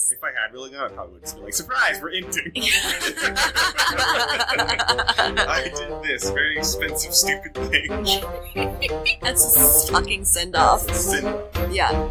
Yes. If I had really gone, I probably would just be like, surprise, we're inting. I did this very expensive, stupid thing. That's a stalking send-off. Yeah.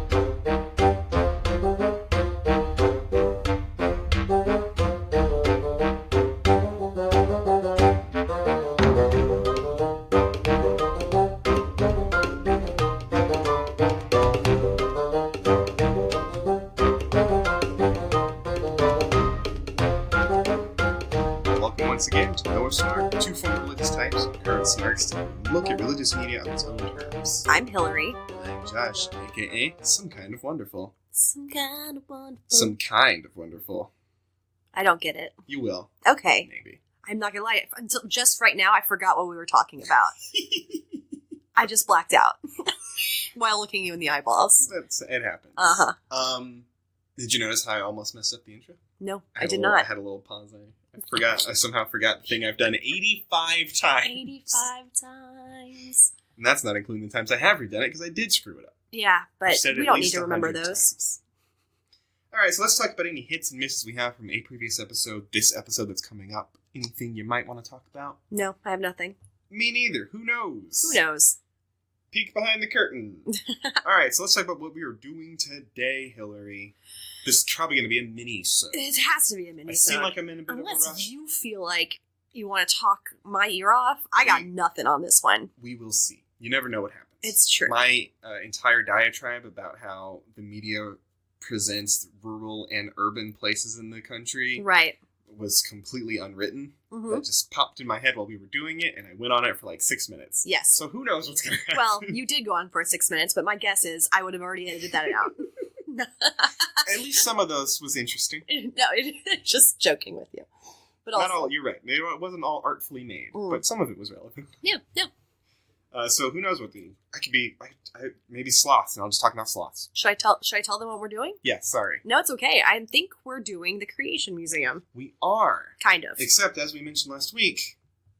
Once again, to Noah Smart, two former religious types, current smarts, to look at religious media on its own terms. I'm Hillary. I'm Josh, aka Some Kind of Wonderful. Some kind of wonderful. Some kind of wonderful. I don't get it. You will. Okay. Maybe. I'm not gonna lie. Until just right now, I forgot what we were talking about. I just blacked out while looking you in the eyeballs. It happens. Uh-huh. Did you notice how I almost messed up the intro? No, I did not. I had a little pause. I somehow forgot the thing I've done 85 times. 85 times. And that's not including the times I have redone it, because I did screw it up. Yeah, but we don't need to remember 100 those. times. Alright, so let's talk about any hits and misses we have from a previous episode, this episode that's coming up. Anything you might want to talk about? No, I have nothing. Me neither. Who knows? Who knows? Peek behind the curtain. Alright, so let's talk about what we are doing today, Hillary. This is probably going to be a mini-sode. It has to be a mini-sode. I seem like I'm in a bit Unless of a rush. you feel like you want to talk my ear off, I got nothing on this one. We will see. You never know what happens. It's true. My entire diatribe about how the media presents rural and urban places in the country Right. was completely unwritten. Mm-hmm. That just popped in my head while we were doing it, and I went on it for like 6 minutes. Yes. So who knows what's going to happen? Well, you did go on for 6 minutes, but my guess is I would have already edited that out. At least some of those was interesting. No, just joking with you. But also, Not all, you're right. It wasn't all artfully made, but some of it was relevant. Yeah. So who knows what I could be, maybe sloths, and I'll just talk about sloths. Should I tell them what we're doing? Yeah, sorry. No, it's okay. I think we're doing the Creation Museum. We are. Kind of. Except, as we mentioned last week,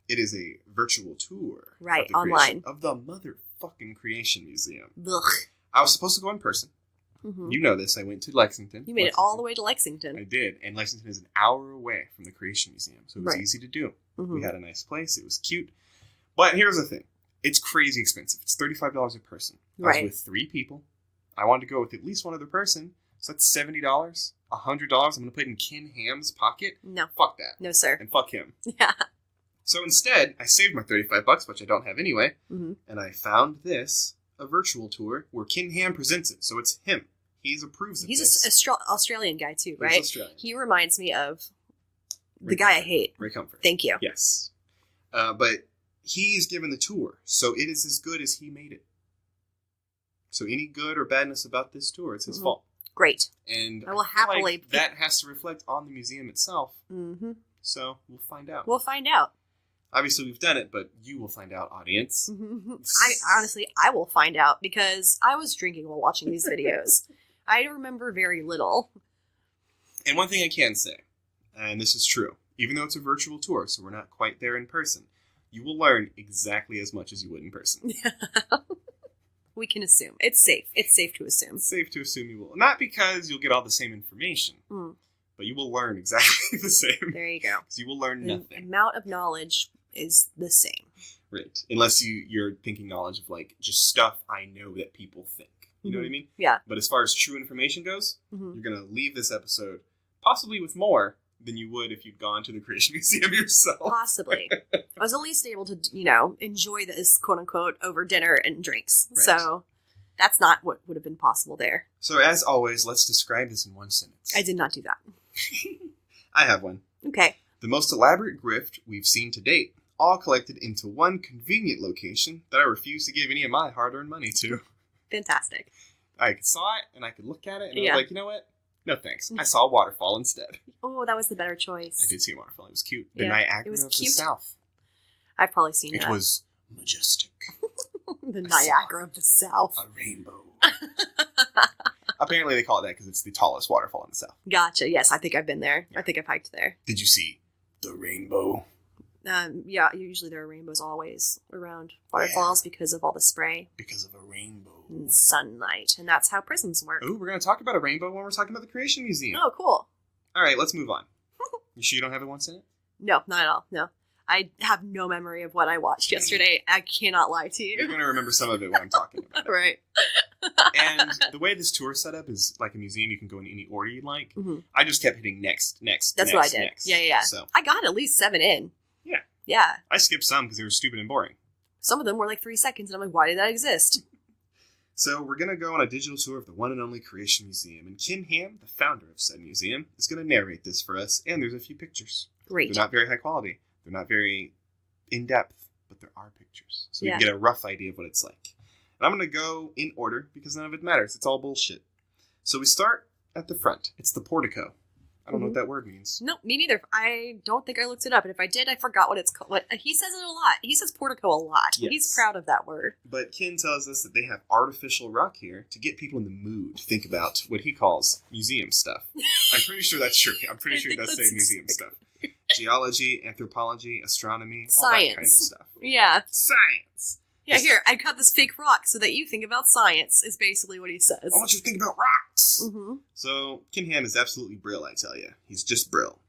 it is a virtual tour. Right, of the online. Of the motherfucking Creation Museum. Ugh. I was supposed to go in person. Mm-hmm. You know this. I went to Lexington. You made it all the way to Lexington. I did. And Lexington is an hour away from the Creation Museum, so it was easy to do. Mm-hmm. We had a nice place. It was cute. But here's the thing. It's crazy expensive. It's $35 a person. Right. I was with 3 people. I wanted to go with at least one other person. So that's $70. $100. I'm going to put it in Ken Ham's pocket. No. Fuck that. No, sir. And fuck him. Yeah. So instead, I saved my $35, which I don't have anyway, and I found this, a virtual tour, where Ken Ham presents it. So it's him. He approves of this. He's an Australian guy, too, right? He's Australian. He reminds me of the Ray guy Comfort. I hate. Ray Comfort. Thank you. Yes. But he's given the tour, so it is as good as he made it. So any good or badness about this tour, it's his fault. Great. And I will feel like happily... that has to reflect on the museum itself. Mm-hmm. So we'll find out. We'll find out. Obviously, we've done it, but you will find out, audience. I will find out because I was drinking while watching these videos. I remember very little. And one thing I can say, and this is true, even though it's a virtual tour, so we're not quite there in person, you will learn exactly as much as you would in person. We can assume. It's safe. It's safe to assume. It's safe to assume you will. Not because you'll get all the same information, but you will learn exactly the same. There you go. Because you will learn nothing. The amount of knowledge is the same. Right. Unless you're thinking knowledge of, like, just stuff I know that people think. You know what I mean? Yeah. But as far as true information goes, you're going to leave this episode possibly with more than you would if you'd gone to the Creation Museum yourself. Possibly. I was at least able to, enjoy this, quote-unquote, over dinner and drinks. Right. So that's not what would have been possible there. So as always, let's describe this in one sentence. I did not do that. I have one. Okay. The most elaborate grift we've seen to date, all collected into one convenient location that I refuse to give any of my hard-earned money to. Fantastic. I saw it, and I could look at it, and I Yeah. was like, you know what? No thanks. I saw a waterfall instead. Oh, that was the better choice. I did see a waterfall. It was cute. The Yeah, Niagara it was of cute. the South. I've probably seen It that. was majestic. The Niagara of the South. A rainbow. Apparently they call it that because it's the tallest waterfall in the South. Gotcha. Yes, I think I've been there. I think I've hiked there. Did you see the rainbow? Yeah, usually there are rainbows always around waterfalls because of all the spray. Because of a rainbow. And sunlight. And that's how prisms work. Oh, we're going to talk about a rainbow when we're talking about the Creation Museum. Oh, cool. All right, let's move on. You sure you don't have it once in it? No, not at all. No. I have no memory of what I watched yesterday. I cannot lie to You're you. going to remember some of it when I'm talking about it. Right. And the way this tour is set up is like a museum. You can go in any order you like. Mm-hmm. I just kept hitting next. That's what I did. Next. Yeah. So I got at least 7 in. Yeah. Yeah. I skipped some because they were stupid and boring. Some of them were like 3 seconds, and I'm like, why did that exist? So we're going to go on a digital tour of the one and only Creation Museum. And Ken Ham, the founder of said museum, is going to narrate this for us. And there's a few pictures. Great. They're not very high quality. They're not very in-depth, but there are pictures. So you can get a rough idea of what it's like. And I'm going to go in order because none of it matters. It's all bullshit. So we start at the front. It's the portico. I don't know what that word means. No, me neither. I don't think I looked it up. And if I did, I forgot what it's called. He says it a lot. He says portico a lot. Yes. He's proud of that word. But Ken tells us that they have artificial rock here to get people in the mood to think about what he calls museum stuff. I'm pretty sure that's true. I'm pretty sure it does say museum stuff. Geology, anthropology, astronomy, all that kind of stuff. Yeah. Science. Yeah, here, I got this fake rock so that you think about science, is basically what he says. I want you to think about rocks. Mm-hmm. So, Ken Ham is absolutely brill, I tell you. He's just brill.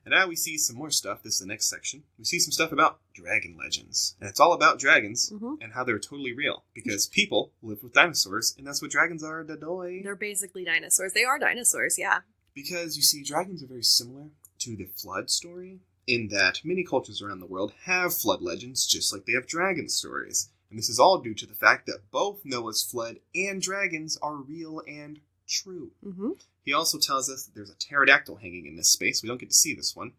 And now we see some more stuff. This is the next section. We see some stuff about dragon legends. And it's all about dragons and how they're totally real. Because people live with dinosaurs, and that's what dragons are, dadoy. They're basically dinosaurs. They are dinosaurs, yeah. Because, you see, dragons are very similar to the flood story, in that many cultures around the world have flood legends just like they have dragon stories. And this is all due to the fact that both Noah's flood and dragons are real and true. Mm-hmm. He also tells us that there's a pterodactyl hanging in this space. We don't get to see this one.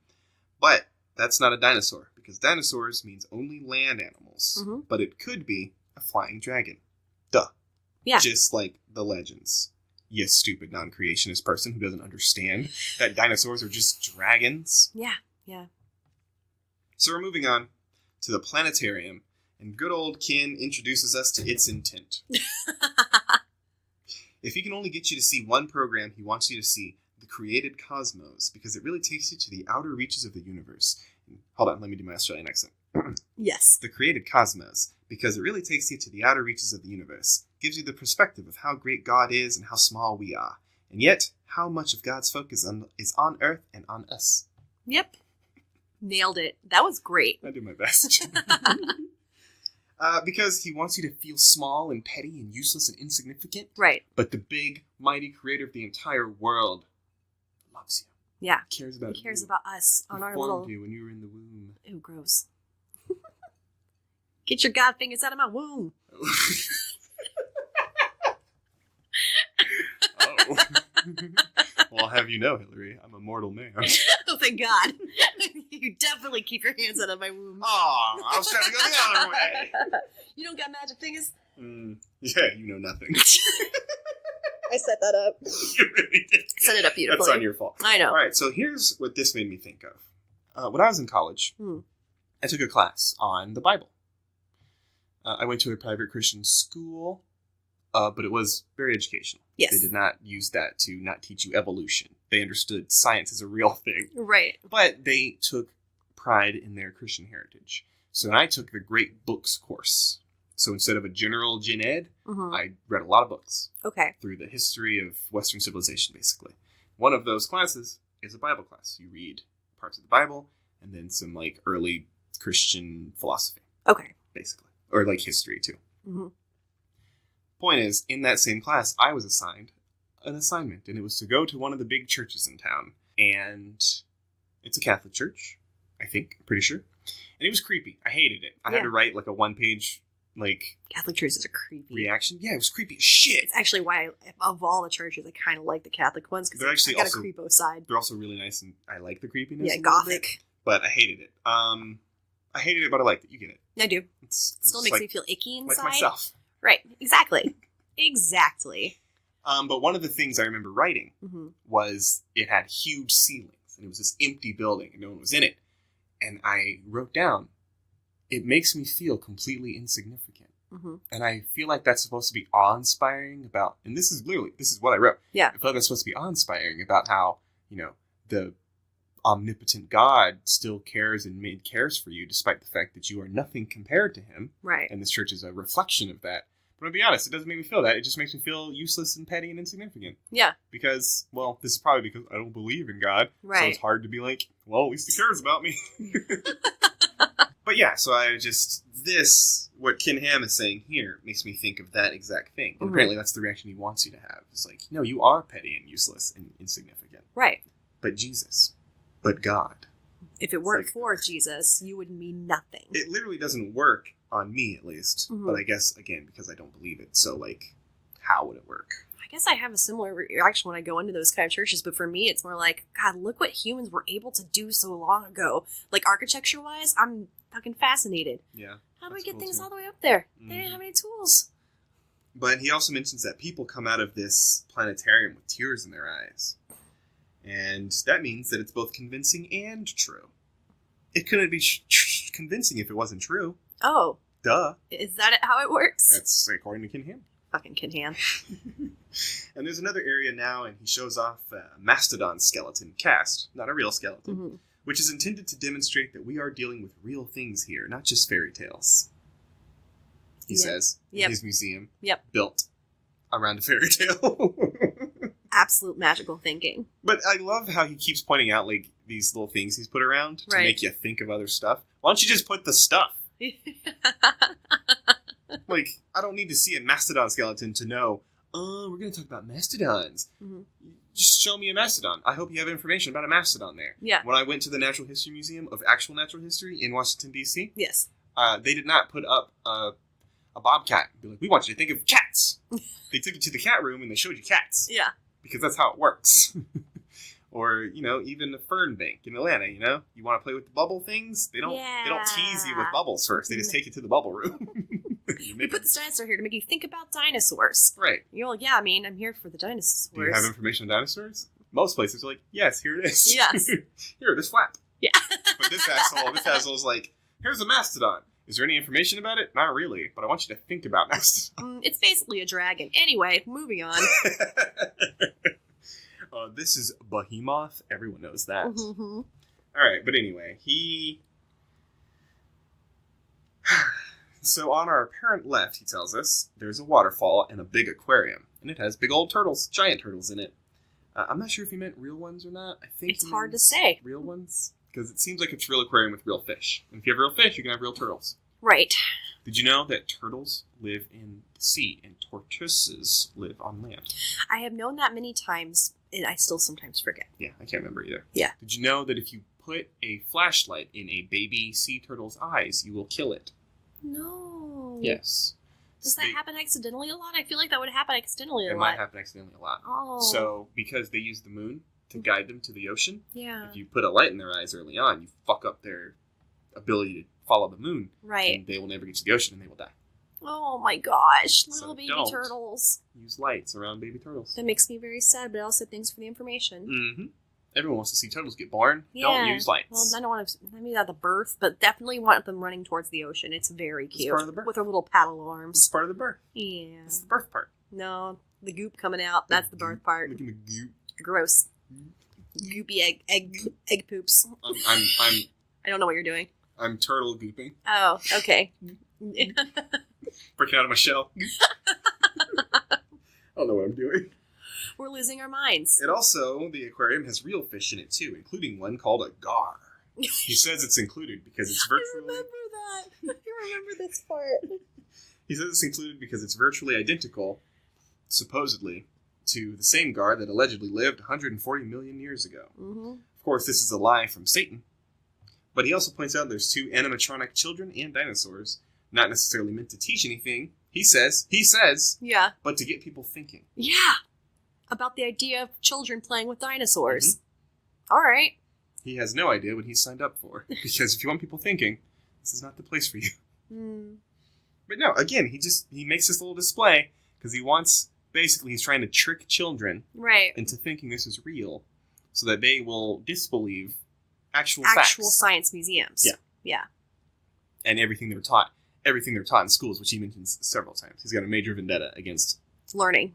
But that's not a dinosaur, because dinosaurs means only land animals. Mm-hmm. But it could be a flying dragon. Duh. Yeah. Just like the legends. You stupid non-creationist person who doesn't understand that dinosaurs are just dragons. Yeah, yeah. So we're moving on to the planetarium, and good old Ken introduces us to its intent. If he can only get you to see one program, he wants you to see The Created Cosmos, because it really takes you to the outer reaches of the universe. Hold on, let me do my Australian accent. Yes. The Created Cosmos, because it really takes you to the outer reaches of the universe, gives you the perspective of how great God is and how small we are, and yet how much of God's focus is on Earth and on us. Yep. Nailed it. That was great. I do my best. Because he wants you to feel small and petty and useless and insignificant. Right. But the big, mighty creator of the entire world loves you. Yeah. He cares about you. He cares about us on He our formed little... you when you were in the womb. Ew, gross. Get your god fingers out of my womb. Oh. Well, I'll have you know, Hillary, I'm a mortal man. Oh, thank God. You definitely keep your hands out of my womb. Oh, I was trying to go the other way. You don't got magic fingers? Yeah, you know nothing. I set that up. You really did. Set it up beautifully. That's on your fault. I know. All right, so here's what this made me think of. When I was in college, I took a class on the Bible. I went to a private Christian school, but it was very educational. Yes. They did not use that to not teach you evolution. They understood science as a real thing. Right. But they took pride in their Christian heritage. So when I took the Great Books course, so instead of a general gen ed, I read a lot of books. Okay. Through the history of Western civilization, basically. One of those classes is a Bible class. You read parts of the Bible and then some like early Christian philosophy. Okay. Basically. Or like history too. Mm-hmm. Point is, in that same class, I was assigned an assignment, and it was to go to one of the big churches in town. And it's a Catholic church, I think, I'm pretty sure. And it was creepy. I hated it. I had to write like a one-page like Catholic churches are creepy. Reaction. Yeah, it was creepy as shit. It's actually why, of all the churches, I kind of like the Catholic ones because they're actually got also, a creepo side. They're also really nice, and I like the creepiness. Yeah, gothic. But I hated it. I hated it, but I liked it. You get it. I do. It still makes me feel icky inside. Like myself. Right. Exactly. Exactly. But one of the things I remember writing was it had huge ceilings, and it was this empty building, and no one was in it. And I wrote down, it makes me feel completely insignificant. And I feel like that's supposed to be awe-inspiring about, and this is what I wrote. Yeah. I feel like that's supposed to be awe-inspiring about how, the omnipotent God still cares and cares for you, despite the fact that you are nothing compared to him. Right. And this church is a reflection of that. But I'll be honest, it doesn't make me feel that. It just makes me feel useless and petty and insignificant. Yeah. Because, well, this is probably because I don't believe in God. Right. So it's hard to be like, well, at least he cares about me. But yeah, so what Ken Ham is saying here makes me think of that exact thing. And apparently that's the reaction he wants you to have. It's like, no, you are petty and useless and insignificant. Right. But Jesus. But God. If it weren't for Jesus, you would mean nothing. It literally doesn't work on me, at least. Mm-hmm. But I guess, again, because I don't believe it. So, like, how would it work? I guess I have a similar reaction when I go into those kind of churches, but for me, it's more like, God, look what humans were able to do so long ago. Like, architecture-wise, I'm fucking fascinated. Yeah. How do we get things all the way up there? Mm-hmm. They didn't have any tools. But he also mentions that people come out of this planetarium with tears in their eyes. And that means that it's both convincing and true. It couldn't be convincing if it wasn't true. Oh. Duh. Is that how it works? That's according to Ken Ham. Fucking Ken Ham. And there's another area now, and he shows off a mastodon skeleton cast, not a real skeleton, Mm-hmm. which is intended to demonstrate that we are dealing with real things here, not just fairy tales. He says, in his museum, built around a fairy tale. Absolute magical thinking. But I love how he keeps pointing out, like, these little things he's put around to make you think of other stuff. Why don't you just put the stuff? Like, I don't need to see a mastodon skeleton to know, oh, we're going to talk about mastodons. Mm-hmm. Just show me a mastodon. I hope you have information about a mastodon there. Yeah. When I went to the Natural History Museum of actual natural history in Washington, D.C., yes, they did not put up a bobcat and be like, we want you to think of cats. They took you to the cat room and they showed you cats. Yeah. Because that's how it works. Or, even the fern bank in Atlanta, You want to play with the bubble things? They don't tease you with bubbles first. They just take you to the bubble room. We put this dinosaur here to make you think about dinosaurs. Right. You're like, yeah, I'm here for the dinosaurs. Do you have information on dinosaurs? Most places are like, yes, here it is. Yes. Here, this flap. Yeah. But this asshole's like, here's a mastodon. Is there any information about it? Not really, but I want you to think about mastodon. It's basically a dragon. Anyway, moving on. This is Behemoth. Everyone knows that. Mm-hmm. All right, but anyway, So on our apparent left, he tells us, there's a waterfall and a big aquarium. And it has big old turtles, giant turtles in it. I'm not sure if he meant real ones or not. I think it's hard to say. Real ones? Because it seems like it's a real aquarium with real fish. And if you have real fish, you can have real turtles. Right. Did you know that turtles live in the sea and tortoises live on land? I have known that many times, and I still sometimes forget. Yeah, I can't remember either. Yeah. Did you know that if you put a flashlight in a baby sea turtle's eyes, you will kill it? No. Yes. Does that happen accidentally a lot? I feel like that would happen accidentally a lot. It might happen accidentally a lot. Oh. So, because they use the moon to guide them to the ocean, yeah. If you put a light in their eyes early on, you fuck up their ability to follow the moon. Right. And they will never get to the ocean and they will die. Oh my gosh. Little So baby don't turtles. Use lights around baby turtles. That makes me very sad, but also thanks for the information. Mm-hmm. Everyone wants to see turtles get born. Yeah. Don't use lights. Well, I don't want to, maybe not the birth, but definitely want them running towards the ocean. It's very cute. It's part of the birth. With their little paddle arms. It's part of the birth. Yeah. It's the birth part. No, the goop coming out. That's the birth part. Look at the goop. Gross. Goopy egg poops. I don't know what you're doing. I'm turtle gooping. Oh, okay. Breaking out of my shell. I don't know what I'm doing. We're losing our minds. It also, the aquarium has real fish in it too, including one called a gar. He says it's included because it's virtually... I remember that. I remember this part. He says it's included because it's virtually identical, supposedly, to the same gar that allegedly lived 140 million years ago. Mm-hmm. Of course, this is a lie from Satan. But he also points out there's two animatronic children and dinosaurs, not necessarily meant to teach anything. He says, yeah, but to get people thinking. Yeah, about the idea of children playing with dinosaurs. Mm-hmm. All right. He has no idea what he signed up for, because if you want people thinking, this is not the place for you. Mm. But no, again, he makes this little display because he's trying to trick children into thinking this is real, so that they will disbelieve actual facts. Science museums. Yeah. And everything they're taught in schools, which he mentions several times. He's got a major vendetta against learning.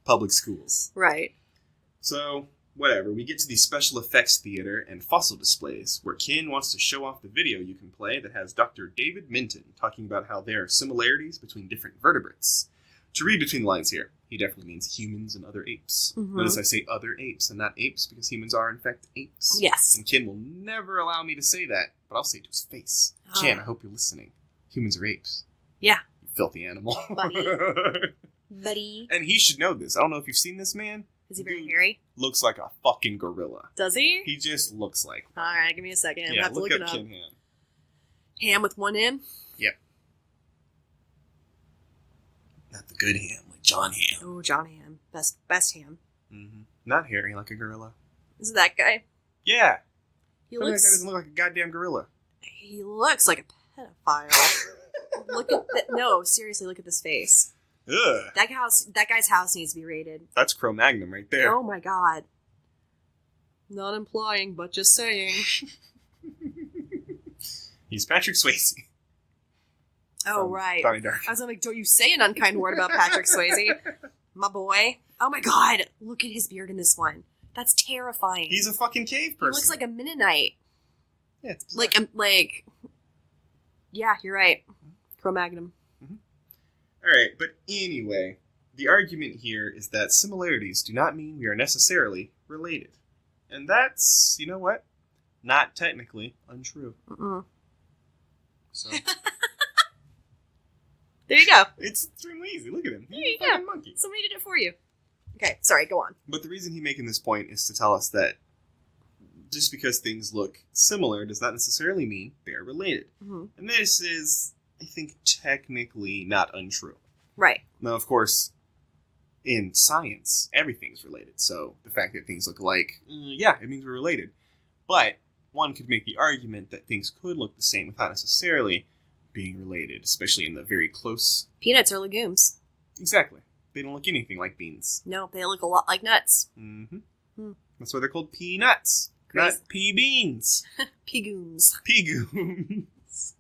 Public schools. Right. So whatever, we get to the special effects theater and fossil displays, where Kin wants to show off the video you can play that has Dr. David Minton talking about how there are similarities between different vertebrates. To read between the lines here, he definitely means humans and other apes. Mm-hmm. Notice I say other apes and not apes because humans are, in fact, apes. Yes. And Kin will never allow me to say that, but I'll say it to his face. Kin, I hope you're listening. Humans are apes. Yeah. You filthy animal. Buddy. And he should know this. I don't know if you've seen this man. Is he very hairy? Looks like a fucking gorilla. Does he? He just looks like one. Alright, give me a second. Yeah, I have to look it up. Kin Ham. Ham with one M? Yep. Not the good ham, like John Ham. Oh, John Ham. Best ham. Mm-hmm. Not hairy like a gorilla. Is it that guy? Yeah. He That guy doesn't look like a goddamn gorilla. He looks like a pedophile. Look at no, seriously, look at this face. Ugh. That guy's house needs to be raided. That's Cro-Magnon right there. Oh my god. Not implying, but just saying. He's Patrick Swayze. Oh, From right. Donnie Darko. I was like, don't you say an unkind word about Patrick Swayze. My boy. Oh my god. Look at his beard in this one. That's terrifying. He's a fucking cave He person. looks like a Mennonite. Yeah, it's bizarre. Yeah, you're right. Cro-Magnon. Alright, but anyway, the argument here is that similarities do not mean we are necessarily related. And that's, you know what? Not technically untrue. Mm-mm. So, There you go. it's extremely easy. Look at him. There you He's a go. fucking monkey. Somebody did it for you. Okay, sorry, go on. But the reason he's making this point is to tell us that just because things look similar does not necessarily mean they are related. Mm-hmm. And this is, I think, technically not untrue. Right. Now, of course, in science, everything's related. So the fact that things look alike, yeah, it means we're related. But one could make the argument that things could look the same without necessarily being related, especially in the very close... Peanuts are legumes. Exactly. They don't look anything like beans. No, they look a lot like nuts. Mm-hmm. Hmm. That's why they're called peanuts, not pea beans. Pegoons. Pegoons.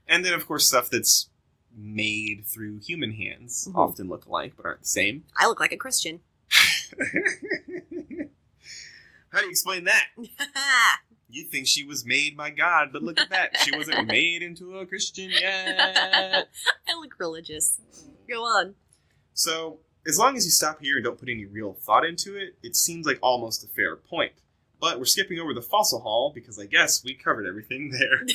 And then, of course, stuff that's made through human hands often look alike, but aren't the same. I look like a Christian. How do you explain that? You think she was made by God, but look at that. She wasn't made into a Christian yet. I look religious. Go on. So, as long as you stop here and don't put any real thought into it, it seems like almost a fair point. But we're skipping over the fossil hall because I guess we covered everything there.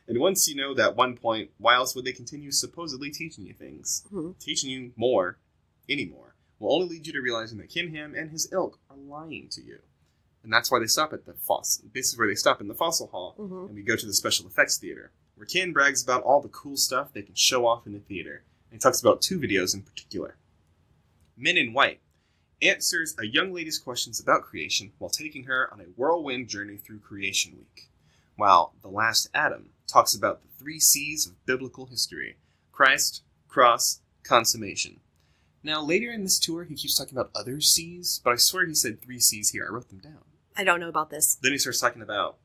And once you know that one point, why else would they continue supposedly teaching you things? Mm-hmm. Teaching you more, anymore, will only lead you to realizing that Kin Ham and his ilk are lying to you. And that's why they stop at the fossil. This is where they stop in the fossil hall, and we go to the special effects theater, where Kin brags about all the cool stuff they can show off in the theater. And he talks about 2 videos in particular. Men in White answers a young lady's questions about creation while taking her on a whirlwind journey through Creation Week. While The Last Adam talks about the 3 C's of biblical history: Christ, cross, consummation. Now, later in this tour, he keeps talking about other C's, but I swear he said 3 C's here. I wrote them down. I don't know about this. Then he starts talking about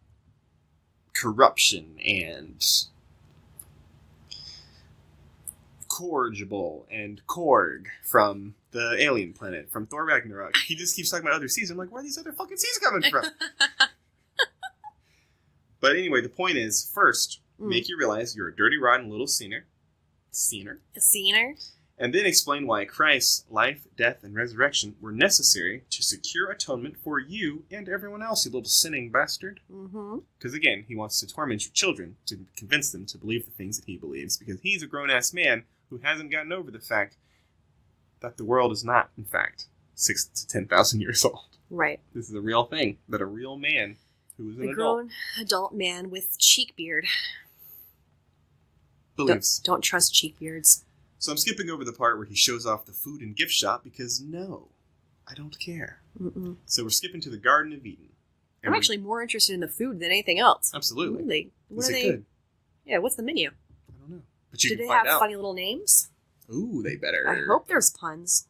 corruption and corrigible and Korg from the alien planet, from Thor Ragnarok. He just keeps talking about other C's. I'm like, where are these other fucking C's coming from? But anyway, the point is, first, make you realize you're a dirty, rotten little sinner. A sinner? And then explain why Christ's life, death, and resurrection were necessary to secure atonement for you and everyone else, you little sinning bastard. Mm-hmm. Because again, he wants to torment your children to convince them to believe the things that he believes, because he's a grown-ass man who hasn't gotten over the fact that the world is not, in fact, 6,000 to 10,000 years old. Right. This is a real thing, that a real man who is an a grown adult man with cheek beard. believes. Don't trust cheek beards. So I'm skipping over the part where he shows off the food and gift shop because no, I don't care. Mm-mm. So we're skipping to the Garden of Eden. I'm actually more interested in the food than anything else. Absolutely. What Is are it they? good? Yeah, what's the menu? I don't know. But you Do can they find have out. funny little names? Ooh, they better. I hope there's puns.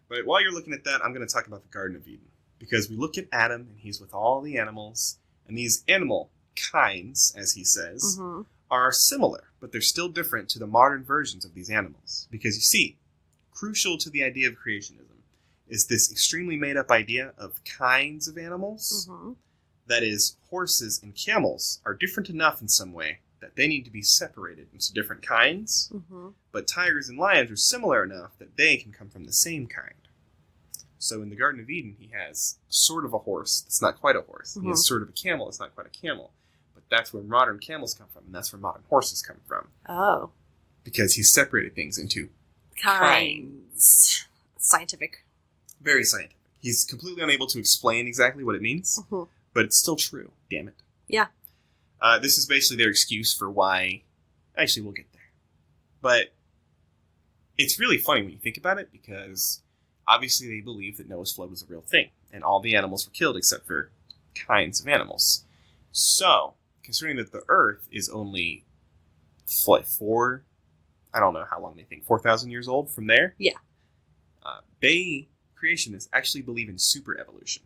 But while you're looking at that, I'm going to talk about the Garden of Eden. Because we look at Adam, and he's with all the animals. And these animal kinds, as he says, are similar. But they're still different to the modern versions of these animals. Because you see, crucial to the idea of creationism is this extremely made-up idea of kinds of animals. Mm-hmm. That is, horses and camels are different enough in some way that they need to be separated into different kinds, Mm-hmm. but tigers and lions are similar enough that they can come from the same kind. So in the Garden of Eden, he has sort of a horse that's not quite a horse. He has sort of a camel that's not quite a camel. But that's where modern camels come from, and that's where modern horses come from. Oh. Because he separated things into Kinds. Scientific. very scientific. He's completely unable to explain exactly what it means, Mm-hmm. but it's still true. Damn it. Yeah. This is basically their excuse for why... Actually, we'll get there. But it's really funny when you think about it, because obviously they believe that Noah's flood was a real thing, and all the animals were killed except for kinds of animals. So, considering that the Earth is only, I don't know how long they think, 4,000 years old from there? Yeah. They, creationists, actually believe in super evolution.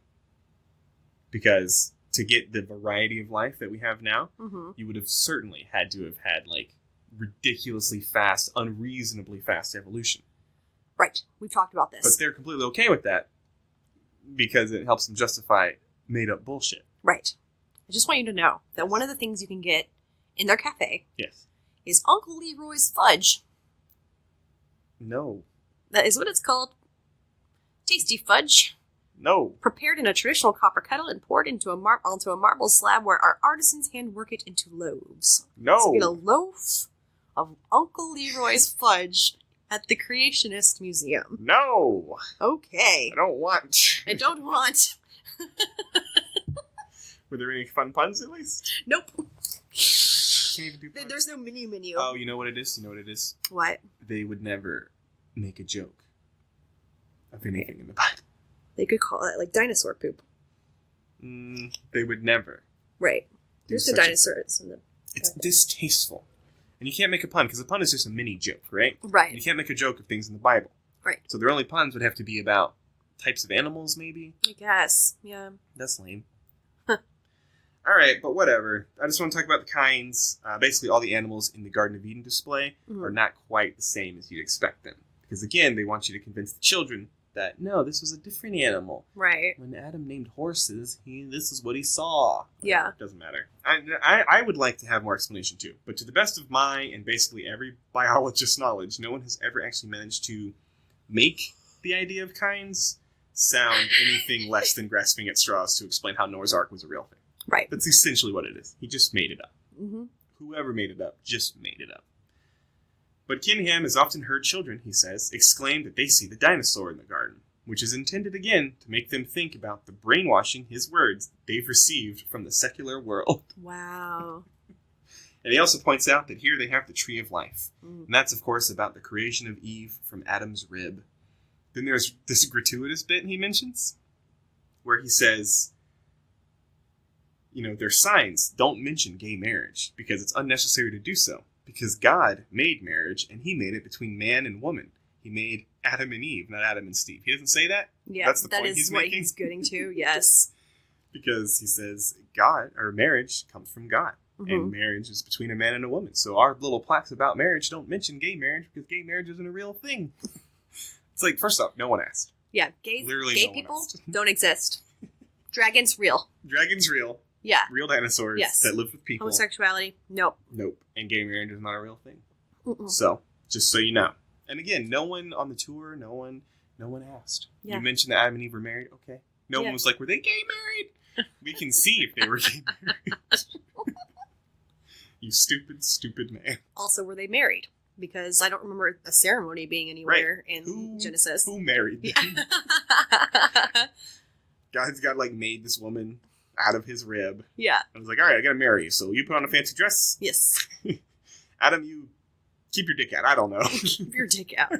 Because to get the variety of life that we have now, Mm-hmm. you would have certainly had to have had, like, ridiculously fast, unreasonably fast evolution. Right. We've talked about this. But they're completely okay with that because it helps them justify made-up bullshit. Right. I just want you to know that one of the things you can get in their cafe Yes. is Uncle Leroy's Fudge. No. That is what it's called. Tasty fudge. No. Prepared in a traditional copper kettle and poured into onto a marble slab where our artisans handwork it into loaves. No. So you get a loaf of Uncle Leroy's Fudge at the Creationist Museum. No. Okay. I don't want. I don't want. Were there any fun puns at least? Nope. Can't even do puns. There's no menu. Oh, you know what it is? What? They would never make a joke of anything in the Bible. They could call it like dinosaur poop. They would never. Right. do There's no such a- dinosaurs in the. It's distasteful. And you can't make a pun, because a pun is just a mini joke, right? Right. You can't make a joke of things in the Bible. Right. So their only puns would have to be about types of animals, maybe? I guess. Yeah. That's lame. Alright, but whatever. I just want to talk about the kinds. Basically, all the animals in the Garden of Eden display are not quite the same as you'd expect them. Because again, they want you to convince the children that, no, this was a different animal. Right. When Adam named horses, this is what he saw. Yeah. Doesn't matter. I would like to have more explanation too, but to the best of my and basically every biologist's knowledge, no one has ever actually managed to make the idea of kinds sound anything less than grasping at straws to explain how Noah's Ark was a real thing. Right. That's essentially what it is. He just made it up. Mm-hmm. Whoever made it up just made it up. But Kinham has often heard children, he says, exclaim that they see the dinosaur in the garden, which is intended again to make them think about the brainwashing his words they've received from the secular world. Wow. And he also points out that here they have the tree of life. Mm. And that's, of course, about the creation of Eve from Adam's rib. Then there's this gratuitous bit he mentions, where he says, their signs don't mention gay marriage, because it's unnecessary to do so. Because God made marriage, and he made it between man and woman. He made Adam and Eve, not Adam and Steve. He doesn't say that? Yeah, That's the that point is he's what making? he's getting to, yes. Because he says marriage comes from God. Mhm. And marriage is between a man and a woman. So our little plaques about marriage don't mention gay marriage, because gay marriage isn't a real thing. It's like, first off, no one asked. Yeah, gay Literally no one people asked. don't exist. Dragons, real. Dragons real. Yeah. Real dinosaurs Yes. that live with people. Homosexuality, nope. Nope. And gay marriage is not a real thing. Mm-mm. So, just so you know. And again, no one on the tour, no one asked. Yeah. You mentioned that Adam and Eve were married. Okay. No Yeah. one was like, were they gay married? We can see if they were gay married. You stupid, stupid man. Also, were they married? Because I don't remember a ceremony being anywhere in Genesis. Who married them? Yeah. God's got made this woman out of his rib. Yeah. I was like, all right, I gotta marry you. So you put on a fancy dress. Yes. Adam, you keep your dick out. I don't know. Keep your dick out.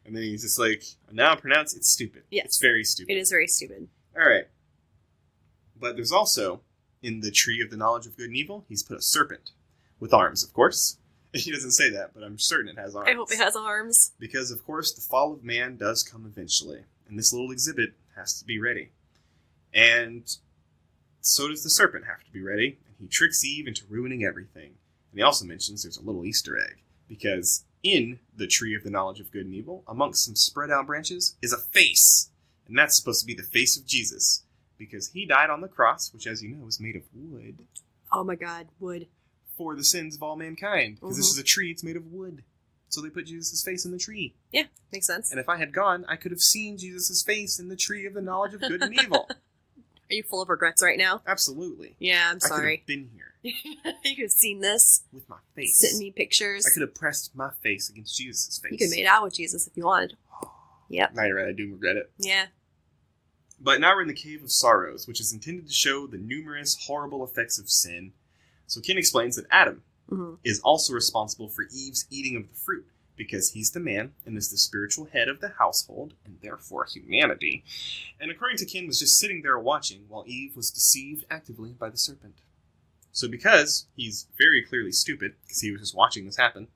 And then he's just like, now pronounce it's stupid. Yes. It's very stupid. It is very stupid. All right. But there's also, in the tree of the knowledge of good and evil, he's put a serpent. With arms, of course. He doesn't say that, but I'm certain it has arms. I hope it has arms. Because, of course, the fall of man does come eventually. And this little exhibit has to be ready. And so does the serpent have to be ready. And he tricks Eve into ruining everything. And he also mentions there's a little Easter egg. Because in the tree of the knowledge of good and evil, amongst some spread out branches, is a face. And that's supposed to be the face of Jesus, because he died on the cross, which, as you know, is made of wood. Oh my God, wood. For the sins of all mankind. Because this is a tree, it's made of wood. So they put Jesus' face in the tree. Yeah, makes sense. And if I had gone, I could have seen Jesus' face in the tree of the knowledge of good and evil. Are you full of regrets right now? Absolutely. Yeah, I'm sorry. I could have been here. You could have seen this. With my face. Sent me pictures. I could have pressed my face against Jesus' face. You could have made out with Jesus if you wanted. Yep. I do regret it. Yeah. But now we're in the Cave of Sorrows, which is intended to show the numerous horrible effects of sin. So Ken explains that Adam is also responsible for Eve's eating of the fruit, because he's the man and is the spiritual head of the household, and therefore humanity. And according to Ken, was just sitting there watching while Eve was deceived actively by the serpent. So because he's very clearly stupid, because he was just watching this happen,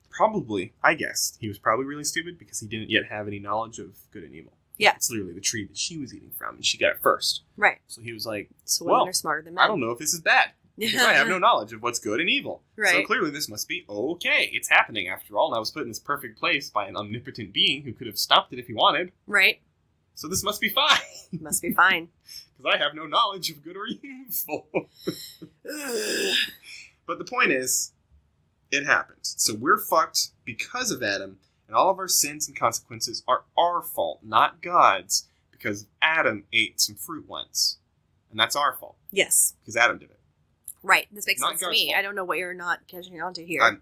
I guessed, he was probably really stupid because he didn't yet have any knowledge of good and evil. Yeah. It's literally the tree that she was eating from, and she got it first. Right. So he was like, so women are smarter than men. I don't know if this is bad. Because I have no knowledge of what's good and evil. Right. So clearly this must be okay. It's happening after all, and I was put in this perfect place by an omnipotent being who could have stopped it if he wanted. Right. So this must be fine. Must be fine. Because I have no knowledge of good or evil. But the point is, it happened. So we're fucked because of Adam, and all of our sins and consequences are our fault, not God's, because Adam ate some fruit once. And that's our fault. Yes. Because Adam did it. Right. This makes Not sense to God's me. fault. I don't know what you're not catching on to here.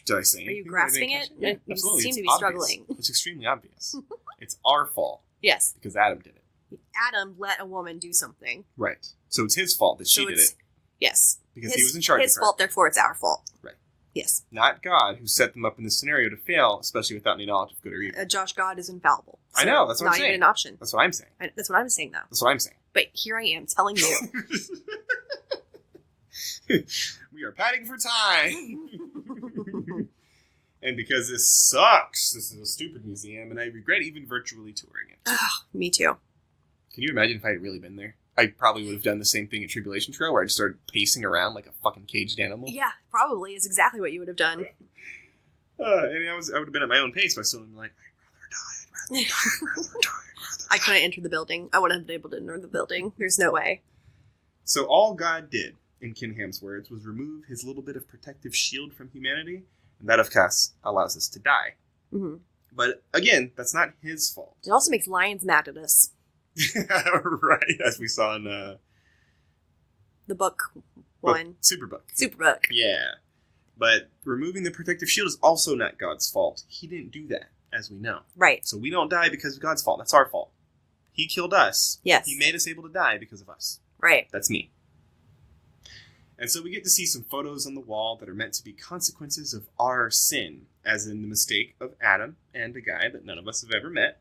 Did I say anything? Are you grasping it? Yeah, You absolutely. seem to be It's struggling. obvious. It's extremely obvious. It's our fault. Yes. Because Adam did it. Adam let a woman do something. Right. So it's his fault that she did it. Yes. Because he was in charge of her. His fault, therefore it's our fault. Right. Yes. Not God, who set them up in this scenario to fail, especially without any knowledge of good or evil. Josh, God is infallible. I know, that's what I'm saying. Not even saying. an option. That's what I'm saying. That's what I'm saying, though. That's what I'm saying. But here I am telling you. We are padding for time. And because this sucks, this is a stupid museum, and I regret even virtually touring it. Me too. Can you imagine if I had really been there? I probably would have done the same thing at Tribulation Trail, where I just started pacing around like a fucking caged animal. Yeah, probably is exactly what you would have done. And I would have been at my own pace, but I still would have been like, I'd rather die. I couldn't enter the building. I wouldn't have been able to enter the building. There's no way. So all God did, in Ken Ham's words, was remove his little bit of protective shield from humanity, and that, of course, allows us to die. Mm-hmm. But again, that's not his fault. It also makes lions mad at us. Right, as we saw in the book one. Superbook. Superbook. Yeah. But removing the protective shield is also not God's fault. He didn't do that, as we know. Right. So we don't die because of God's fault. That's our fault. He killed us. Yes. He made us able to die because of us. Right. That's me. And so we get to see some photos on the wall that are meant to be consequences of our sin, as in the mistake of Adam and a guy that none of us have ever met.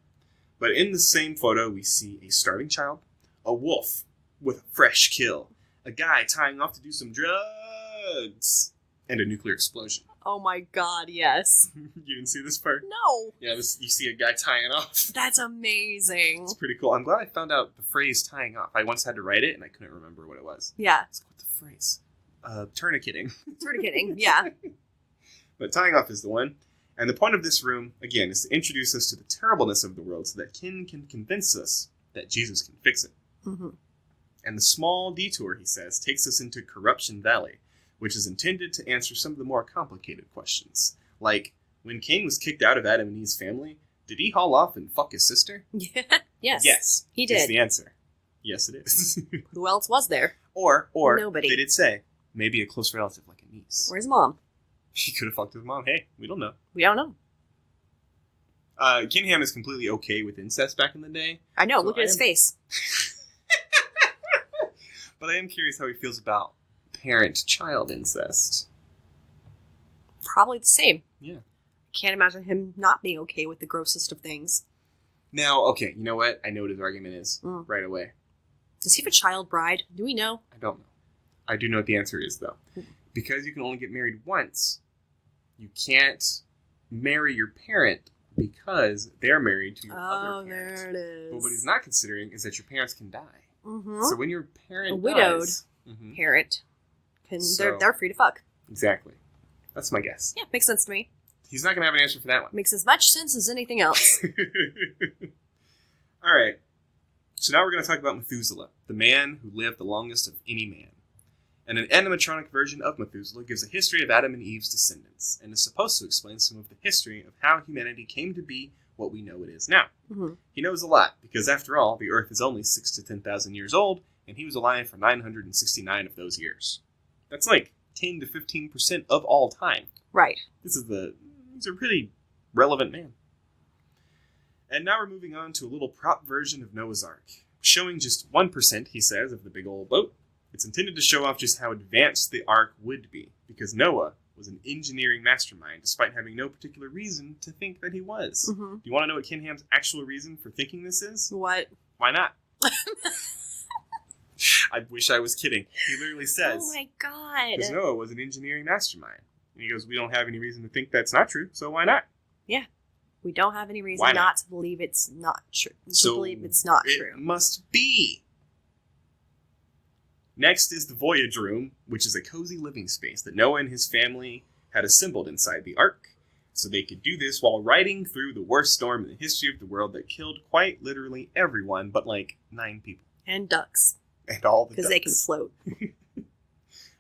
But in the same photo, we see a starving child, a wolf with a fresh kill, a guy tying off to do some drugs, and a nuclear explosion. Oh my god, yes. You didn't see this part? No. Yeah, you see a guy tying off. That's amazing. It's pretty cool. I'm glad I found out the phrase tying off. I once had to write it, and I couldn't remember what it was. Yeah. It's like, what the phrase? Tourniqueting. Tourniqueting, yeah. But tying off is the one. And the point of this room, again, is to introduce us to the terribleness of the world so that Ken can convince us that Jesus can fix it. Mm-hmm. And the small detour, he says, takes us into Corruption Valley, which is intended to answer some of the more complicated questions. Like, when Cain was kicked out of Adam and Eve's family, did he haul off and fuck his sister? Yeah. Yes. Yes. He did. Is the answer. Yes, it is. Who else was there? Or Nobody. They did say, maybe a close relative like a niece. Where's mom? He could have fucked his mom. Hey, we don't know. We don't know. Ken Ham is completely okay with incest back in the day. I know, So look at his face. But I am curious how he feels about parent-child incest. Probably the same. Yeah. Can't imagine him not being okay with the grossest of things. Now, okay, you know what? I know what his argument is right away. Does he have a child bride? Do we know? I don't know. I do know what the answer is, though. Because you can only get married once, you can't marry your parent because they're married to your other parent. There it is. But what he's not considering is that your parents can die. Mm-hmm. So when your parent A widowed dies, parent can So- they're free to fuck. Exactly. That's my guess. Yeah, makes sense to me. He's not going to have an answer for that one. Makes as much sense as anything else. All right. So now we're going to talk about Methuselah, the man who lived the longest of any man. And an animatronic version of Methuselah gives a history of Adam and Eve's descendants, and is supposed to explain some of the history of how humanity came to be what we know it is now. Mm-hmm. He knows a lot, because after all, the Earth is only 6,000 to 10,000 years old, and he was alive for 969 of those years. That's like 10 to 15% of all time. Right. He's a pretty relevant man. And now we're moving on to a little prop version of Noah's Ark, showing just 1%, he says, of the big old boat. It's intended to show off just how advanced the Ark would be, because Noah was an engineering mastermind, despite having no particular reason to think that he was. Mm-hmm. Do you want to know what Ken Ham's actual reason for thinking this is? What? Why not? I wish I was kidding. He literally says, oh my god. because Noah was an engineering mastermind. And he goes, we don't have any reason to think that's not true, so why not? Yeah. We don't have any reason Why not? not to believe it's not true. So to believe it's not it true. must be. Next is the Voyage Room, which is a cozy living space that Noah and his family had assembled inside the Ark, so they could do this while riding through the worst storm in the history of the world that killed quite literally everyone but like 9 people. And ducks. And all the ducks. Because they can float.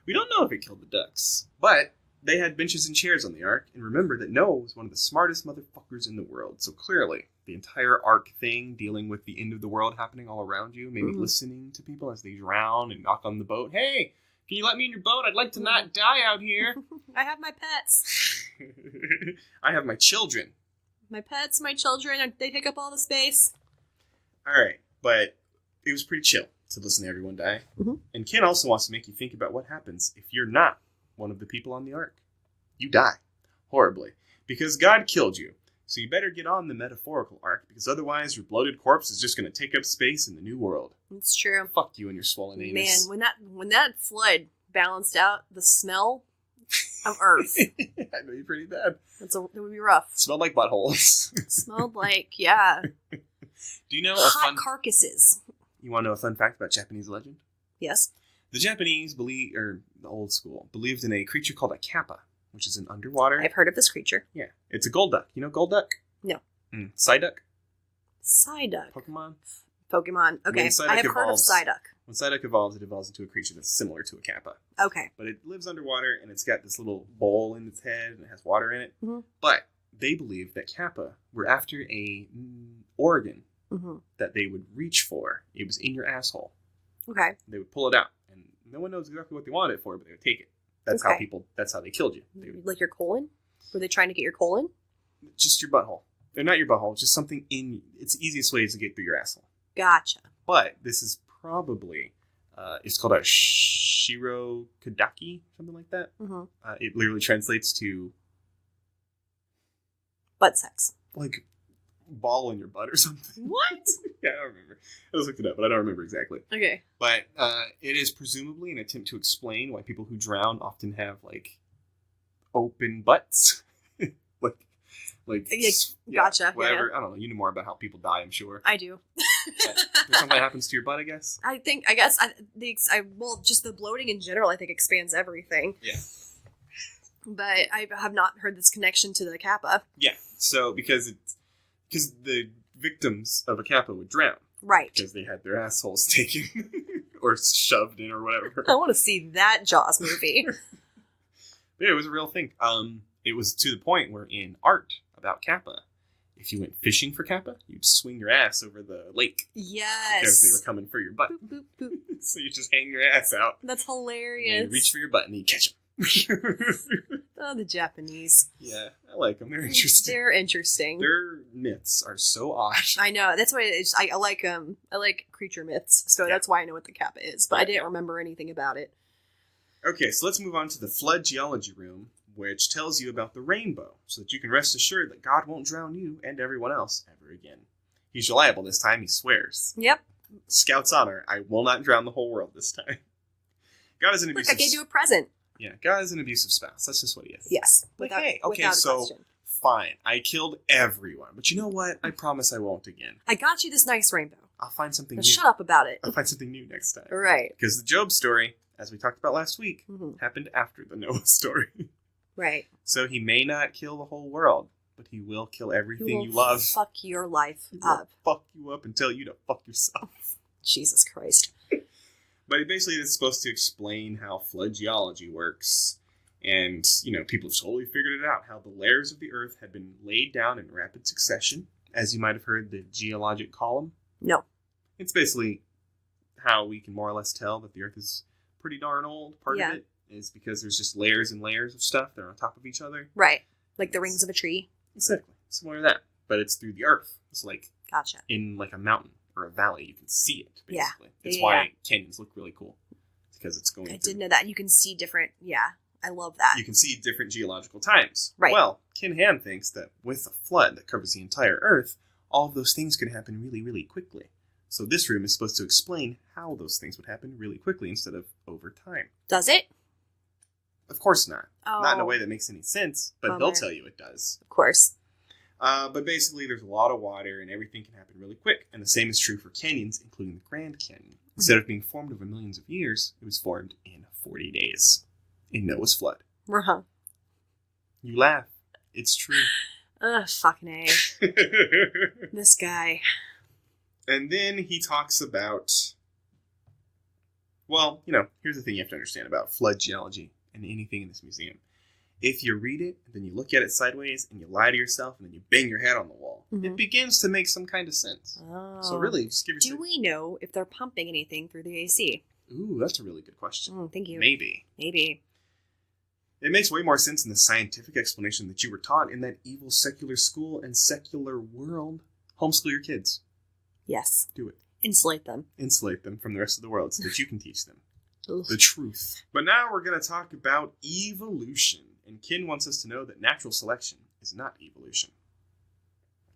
We don't know if it killed the ducks, but they had benches and chairs on the Ark, and remember that Noah was one of the smartest motherfuckers in the world, so clearly the entire Ark thing, dealing with the end of the world happening all around you, maybe listening to people as they drown and knock on the boat, hey, can you let me in your boat? I'd like to not die out here. I have my pets. I have my children. My pets, my children, they take up all the space. Alright, but it was pretty chill to listen to everyone die. Mm-hmm. And Ken also wants to make you think about what happens if you're not one of the people on the Ark. You die. Horribly. Because God killed you. So you better get on the metaphorical Ark, because otherwise your bloated corpse is just going to take up space in the new world. It's true. Fuck you and your swollen anus. Man, when that flood balanced out the smell of Earth, I know you're pretty bad. it would be rough. It smelled like buttholes. It smelled like, yeah, Do you know hot carcasses. You want to know a fun fact about Japanese legend? Yes. The Japanese the old school, believed in a creature called a kappa, which is an underwater. I've heard of this creature. Yeah. It's a gold duck. You know gold duck? No. Psyduck? Psyduck. Pokemon? Okay. When Psyduck I have heard of evolves- Psyduck. When Psyduck evolves, it evolves into a creature that's similar to a kappa. Okay. But it lives underwater, and it's got this little bowl in its head, and it has water in it. Mhm. But they believed that kappa were after a organ Mm-hmm. that they would reach for. It was in your asshole. Okay. They would pull it out, and no one knows exactly what they wanted it for, but they would take it. That's Okay. That's how they killed you. They would, Like your colon? Were they trying to get your colon? just your butthole. They're not your butthole, just something it's the easiest way is to get through your asshole. Gotcha. But this is probably, it's called a shirokadaki, something like that. Mm-hmm. It literally translates to, Butt sex. like, ball in your butt or something. What? Yeah, I don't remember. I was looking it up, but I don't remember exactly. Okay. But it is presumably an attempt to explain why people who drown often have, like, open butts. like, Gotcha. whatever. Yeah. I don't know. You know more about how people die, I'm sure. I do. There's something that happens to your butt, I guess. Well, just the bloating in general, I think expands everything. Yeah. But I have not heard this connection to the kappa. Yeah. So because the victims of a kappa would drown Right. because they had their assholes taken or shoved in or whatever. I want to see that Jaws movie. Yeah, it was a real thing. It was to the point where in art about kappa, if you went fishing for kappa, you'd swing your ass over the lake Yes. because they were coming for your butt. Boop, boop, boop. So you just hang your ass out. That's And hilarious. you reach for your butt and you catch them. Oh, the Japanese. Yeah, I like them. They're interesting. They're interesting. Their myths are so odd. I know. That's why I like I like creature myths, so Yeah. that's why I know what the kappa is. But I Yeah. didn't remember anything about it. Okay, so let's move on to the Flood Geology Room, which tells you about the rainbow, so that you can rest assured that God won't drown you and everyone else ever again. He's reliable this time, he swears. Yep. Scout's honor, I will not drown the whole world this time. God is an Look, abusive... I gave you a present. Yeah, God is an abusive spouse. That's just what he is. Yes. Like, Without, hey, okay, without a so question. fine. I killed everyone. But you know what? I promise I won't again. I got you this nice rainbow. I'll find something Now new. shut up about it. I'll find something new next time. Right. Because the Job story, as we talked about last week, Mhm. happened after the Noah story. Right. So he may not kill the whole world, but he will kill He everything will you love. fuck your life He will up. fuck you up and tell you to fuck yourself. Jesus Christ. But basically, it's supposed to explain how flood geology works. And, people have totally figured it out, how the layers of the Earth had been laid down in rapid succession, as you might have heard the geologic column. No. It's basically how we can more or less tell that the Earth is pretty darn old. Part of it is because there's just layers and layers of stuff that are on top of each other. Right. Like the rings of a tree. Exactly. Similar to that. But it's through the Earth. It's like Gotcha. in like a mountain or a valley. You can see it, basically. Yeah. It's why canyons look really cool. It's because it's going I didn't know that. You can see different, I love that. You can see different geological times. Right. Well, Ken Ham thinks that with a flood that covers the entire Earth, all of those things could happen really, really quickly. So this room is supposed to explain how those things would happen really quickly instead of over time. Does it? Of course not. Oh. Not in a way that makes any sense, but he'll tell you it does. Of course. But basically, there's a lot of water and everything can happen really quick. And the same is true for canyons, including the Grand Canyon. Instead of being formed over millions of years, it was formed in 40 days. In Noah's flood. Uh-huh. You laugh. It's true. Ugh, fucking A. This guy. And then he talks about... Well, here's the thing you have to understand about flood geology and anything in this museum. If you read it, then you look at it sideways, and you lie to yourself, and then you bang your head on the wall, it begins to make some kind of sense. Oh. So really, just give yourself... Do we know if they're pumping anything through the AC? Ooh, that's a really good question. Thank you. Maybe. It makes way more sense in the scientific explanation that you were taught in that evil secular school and secular world. Homeschool your kids. Yes. Do it. Insulate them. Insulate them from the rest of the world so that you can teach them Ugh. the truth. But now we're going to talk about evolution. And Ken wants us to know that natural selection is not evolution.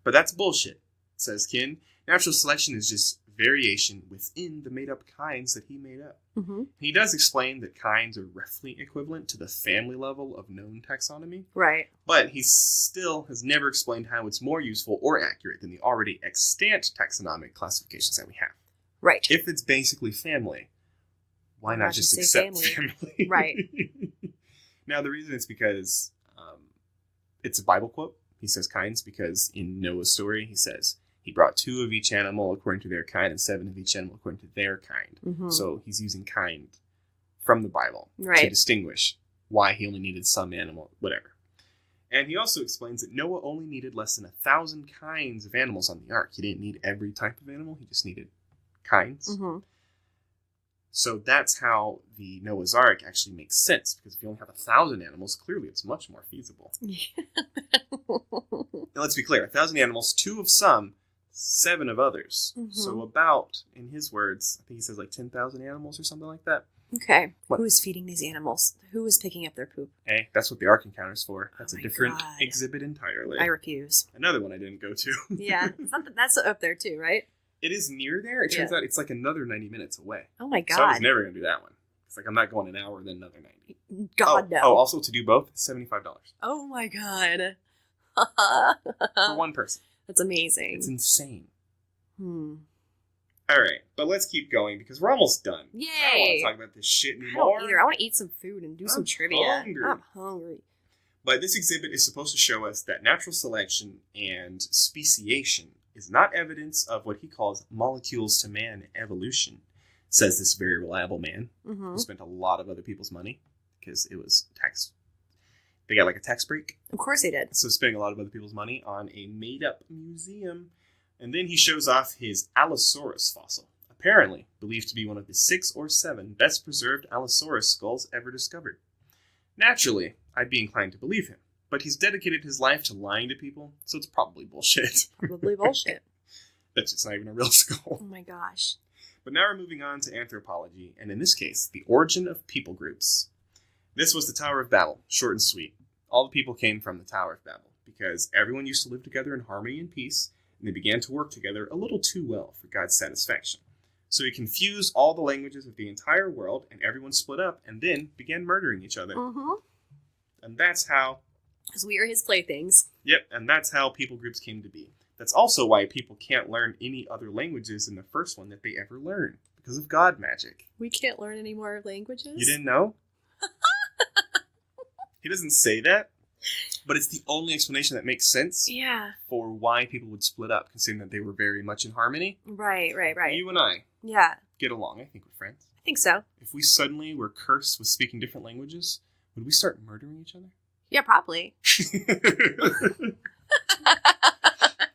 But that's bullshit, says Ken. Natural selection is just variation within the made-up kinds that he made up. Mm-hmm. He does explain that kinds are roughly equivalent to the family level of known taxonomy. Right. But he still has never explained how it's more useful or accurate than the already extant taxonomic classifications that we have. Right. If it's basically family, why not just accept family? Right. Now, the reason is because it's a Bible quote. He says kinds because in Noah's story, he says, he brought 2 of each animal according to their kind and 7 of each animal according to their kind. Mm-hmm. So he's using kind from the Bible to distinguish why he only needed some animal, whatever. And he also explains that Noah only needed less than 1,000 kinds of animals on the ark. He didn't need every type of animal. He just needed kinds. Mm-hmm. So that's how the Noah's Ark actually makes sense. Because if you only have 1,000 animals, clearly it's much more feasible. Now, let's be clear. 1,000 animals, 2 of some, 7 of others. Mm-hmm. So about, in his words, I think he says like 10,000 animals or something like that. Okay. Who's feeding these animals? Who is picking up their poop? Hey, that's what the Ark Encounter's for. That's a different God. exhibit entirely. I refuse. Another one I didn't go to. Yeah. That's up there too, right? It is near there. It turns out it's like another 90 minutes away. Oh my God. So I was never going to do that one. It's like I'm not going an hour, then another 90. God, no. Oh, also to do both, $75. Oh my God. For one person. That's amazing. It's insane. Hmm. All right, but let's keep going because we're almost done. Yay! I don't want to talk about this shit I anymore. don't either. I want to eat some food and do some trivia. Hungry. I'm hungry. But this exhibit is supposed to show us that natural selection and speciation is not evidence of what he calls molecules to man evolution, says this very reliable man who spent a lot of other people's money because it was tax. They got like a tax break. Of course they did. So spending a lot of other people's money on a made-up museum. And then he shows off his Allosaurus fossil, apparently believed to be one of the 6 or 7 best preserved Allosaurus skulls ever discovered. Naturally, I'd be inclined to believe him, but he's dedicated his life to lying to people, so it's probably bullshit. Probably bullshit. That's just not even a real skull. Oh my gosh. But now we're moving on to anthropology, and in this case, the origin of people groups. This was the Tower of Babel, short and sweet. All the people came from the Tower of Babel, because everyone used to live together in harmony and peace, and they began to work together a little too well for God's satisfaction. So he confused all the languages of the entire world, and everyone split up, and then began murdering each other. Mm-hmm. And that's how... Because we are his playthings. Yep, and that's how people groups came to be. That's also why people can't learn any other languages in the first one that they ever learn, because of God magic. We can't learn any more languages? You didn't know? He doesn't say that. But it's the only explanation that makes sense Yeah. for why people would split up, considering that they were very much in harmony. Right. You and I Yeah. get along, I think, with friends. I think so. If we suddenly were cursed with speaking different languages, would we start murdering each other? Yeah, probably.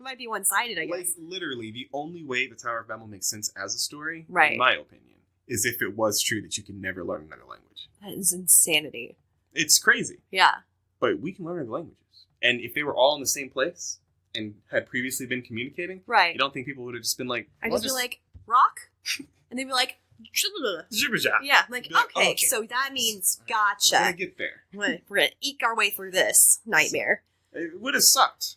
Might be one-sided, I guess. Like, literally, the only way the Tower of Babel makes sense as a story, Right. in my opinion, is if it was true that you could never learn another language. That is insanity. It's crazy, Yeah. but we can learn other languages. And if they were all in the same place and had previously been communicating, Right. you don't think people would have just been like, I'd just be like, rock? And they'd be like, yeah. I'm like, Be like, okay, okay. so that means we're gonna gotcha. get there. We're gonna eke our way through this nightmare. It would have sucked.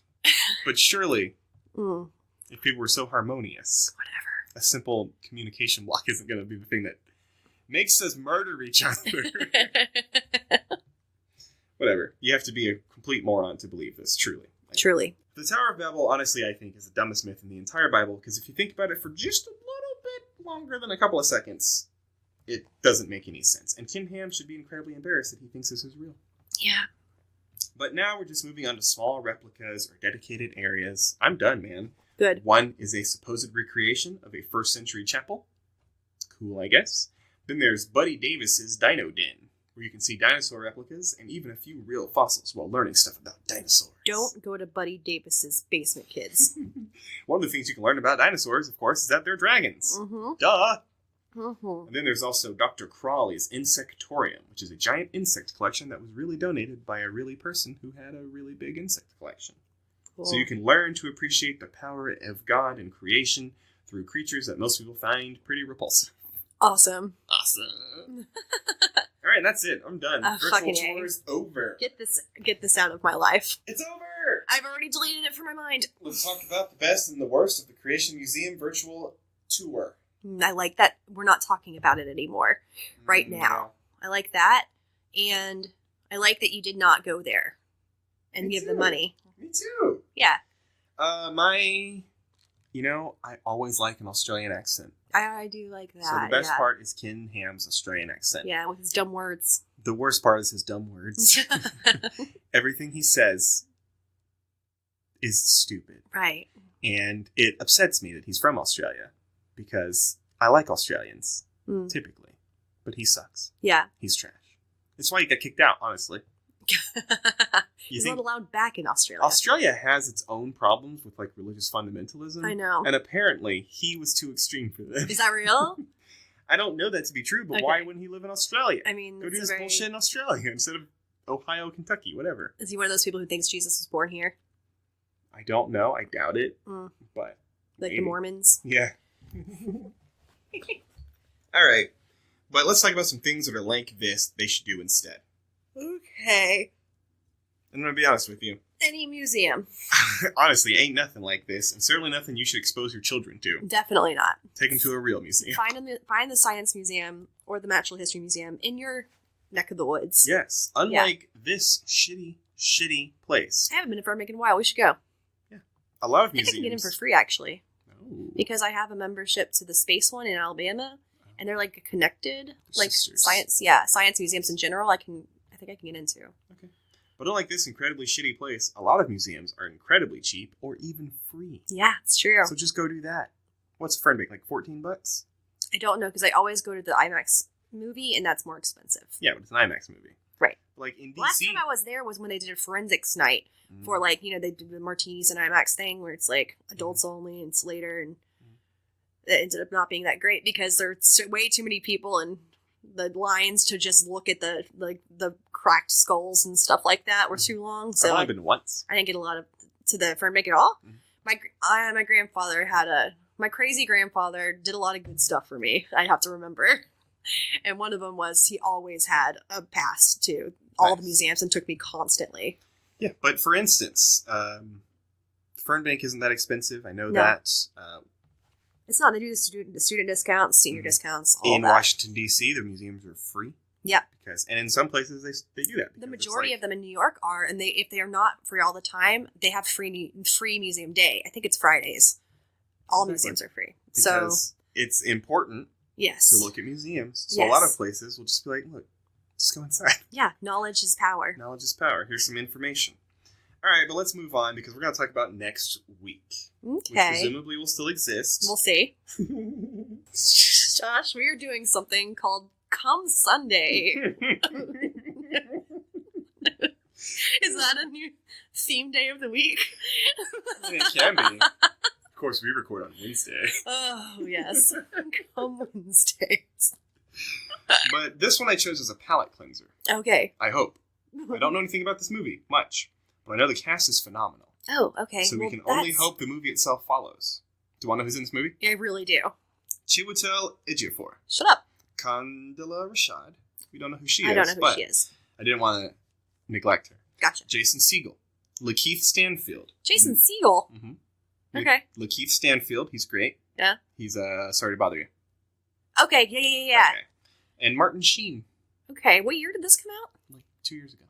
But surely, Mm, if people were so harmonious, whatever. a simple communication block isn't going to be the thing that makes us murder each other. Whatever. You have to be a complete moron to believe this, truly. Truly. The Tower of Babel, honestly, I think, is the dumbest myth in the entire Bible, because if you think about it for just a little bit longer than a couple of seconds, it doesn't make any sense. And Ken Ham should be incredibly embarrassed that he thinks this is real. Yeah. But now we're just moving on to small replicas or dedicated areas. I'm done, man. Good. One is a supposed recreation of a first century chapel. Cool, I guess. Then there's Buddy Davis's Dino Den, where you can see dinosaur replicas and even a few real fossils while learning stuff about dinosaurs. Don't go to Buddy Davis's basement, kids. One of the things you can learn about dinosaurs, of course, is that they're dragons. Mm-hmm. Duh! Mm-hmm. And then there's also Dr. Crawley's Insectorium, which is a giant insect collection that was really donated by a really person who had a really big insect collection. Cool. So you can learn to appreciate the power of God and creation through creatures that most people find pretty repulsive. Awesome. Awesome. Alright, that's it. I'm done. Virtual fucking tour A. is over. Get this out of my life. It's over! I've already deleted it from my mind. Let's talk about the best and the worst of the Creation Museum virtual tour. I like that we're not talking about it anymore right now. I like that. And I like that you did not go there and Me give too. the money. Me too. Yeah. I always like an Australian accent. I do like that. So the best yeah. part is Ken Ham's Australian accent. Yeah, with his dumb words. The worst part is his dumb words. Everything he says is stupid. Right. And it upsets me that he's from Australia, because I like Australians, Mm. typically. But he sucks. Yeah. He's trash. That's why he got kicked out, honestly. He's not allowed back in Australia. Australia has its own problems with, like, religious fundamentalism. I know. And apparently, he was too extreme for this. Is that real? I don't know that to be true, but Okay. why wouldn't he live in Australia? I mean, Go do it's this bullshit in Australia instead of Ohio, Kentucky, whatever. Is he one of those people who thinks Jesus was born here? I don't know. I doubt it. Mm. But Like maybe. the Mormons? Yeah. All right. But let's talk about some things that are like this they should do instead. Okay. And I'm going to be honest with you. Any museum. Honestly, ain't nothing like this, and certainly nothing you should expose your children to. Definitely not. Take them to a real museum. Find the Science Museum or the Natural History Museum in your neck of the woods. Yes. Unlike this shitty place. I haven't been to Birmingham in a while. We should go. A lot of I think I museums. can get in for free, actually. Oh. Because I have a membership to the space one in Alabama, and they're like connected. Like Sisters. science museums in general, I think I can get into. Okay. But unlike this incredibly shitty place, a lot of museums are incredibly cheap or even free. Yeah, it's true. So just go do that. What's Fernbeck, like $14? I don't know, because I always go to the IMAX movie, and that's more expensive. Yeah, but it's an IMAX movie. Right. Like in DC. Last time I was there was when they did a forensics night for, like, they did the Martinis and IMAX thing where it's like adults only and it's later, and it ended up not being that great because there's way too many people and the lines to just look at the cracked skulls and stuff like that were too long. So I've only been once. I didn't get a lot of to the Fernbeck at all. Mhm. My grandfather my crazy grandfather did a lot of good stuff for me. I have to remember. And one of them was he always had a pass to all the Nice. museums and took me constantly. Yeah, but for instance, Fernbank isn't that expensive. I know No. that. It's not, they do the student discounts, senior Mhm. discounts, all In that. Washington, D.C., the museums are free. Yep. And in some places, they do that. The majority of them in New York are, and if they are not free all the time, they have free museum day. I think it's Fridays. All Exactly. museums are free. So, Because it's important yes. to look at museums. So a lot of places will just be like, look, Just go inside. Yeah, knowledge is power. Knowledge is power. Here's some information. All right, but let's move on because we're going to talk about next week. Okay. Which presumably will still exist. We'll see. Josh, we are doing something called Come Sunday. Is that a new theme day of the week? It can be. Of course, we record on Wednesday. Oh, yes. Come Wednesdays. But this one I chose as a palate cleanser. Okay. I hope. I don't know anything about this movie, much. But I know the cast is phenomenal. Oh, okay. So we can only hope the movie itself follows. Do you want to know who's in this movie? Yeah, I really do. Chiwetel Ejiofor. Shut up. Condola Rashad. We don't know who she is. I don't know who she is. I didn't want to neglect her. Gotcha. Jason Segel. Lakeith Stanfield. Jason Segel? Mm-hmm. Okay. Lakeith Stanfield. He's great. Yeah. He's, Sorry to Bother You. Okay, yeah. Okay. And Martin Sheen. Okay, what year did this come out? Like 2 years ago.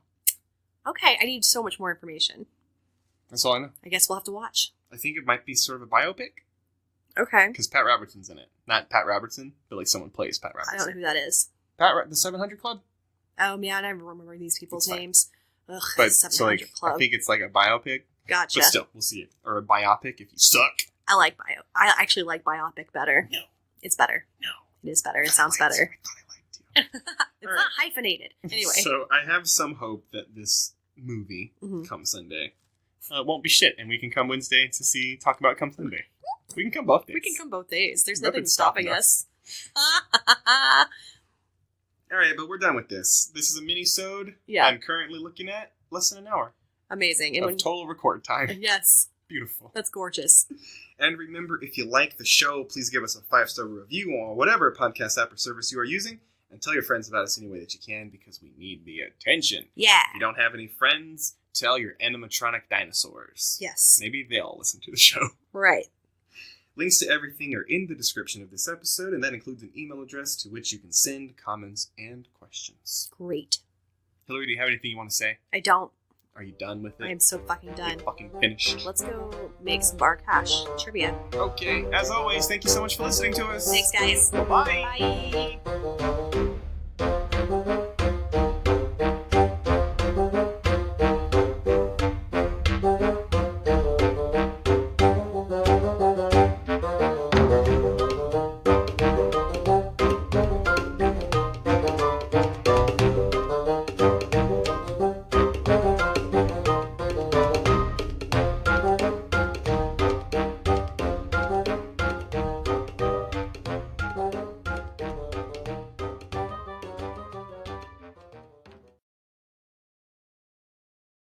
Okay, I need so much more information. That's all I know. I guess we'll have to watch. I think it might be sort of a biopic. Okay. Because Pat Robertson's in it. Not Pat Robertson, but like someone plays Pat Robertson. I don't know who that is. The 700 Club? Oh, man, I never remember these people's names. Ugh, But 700 so like, Club. I think it's like a biopic. Gotcha. But still, we'll see it. Or a biopic if you suck. I actually like biopic better. No. It's better. No. It is better. It sounds better. I thought I liked you. It's not hyphenated. Anyway. So I have some hope that this movie, Come Sunday, won't be shit, and we can come Wednesday to talk about Come Sunday. We can come both days. We can come both days. There's Nothing nothing stopping us. All right, but we're done with this. This is a mini-sode. Yeah. I'm currently looking at less than an hour Amazing. of total record time. Yes. Beautiful. That's gorgeous. And remember, if you like the show, please give us a 5-star review on whatever podcast app or service you are using, and tell your friends about us any way that you can, because we need the attention. Yeah. If you don't have any friends, tell your animatronic dinosaurs. Yes. Maybe they'll listen to the show. Right. Links to everything are in the description of this episode, and that includes an email address to which you can send comments and questions. Great. Hillary, do you have anything you want to say? I don't. Are you done with it? I am so fucking Are done. you fucking finished? Let's go make some bar cash trivia. Okay, as always, thank you so much for listening to us. Thanks, guys. Bye. Bye.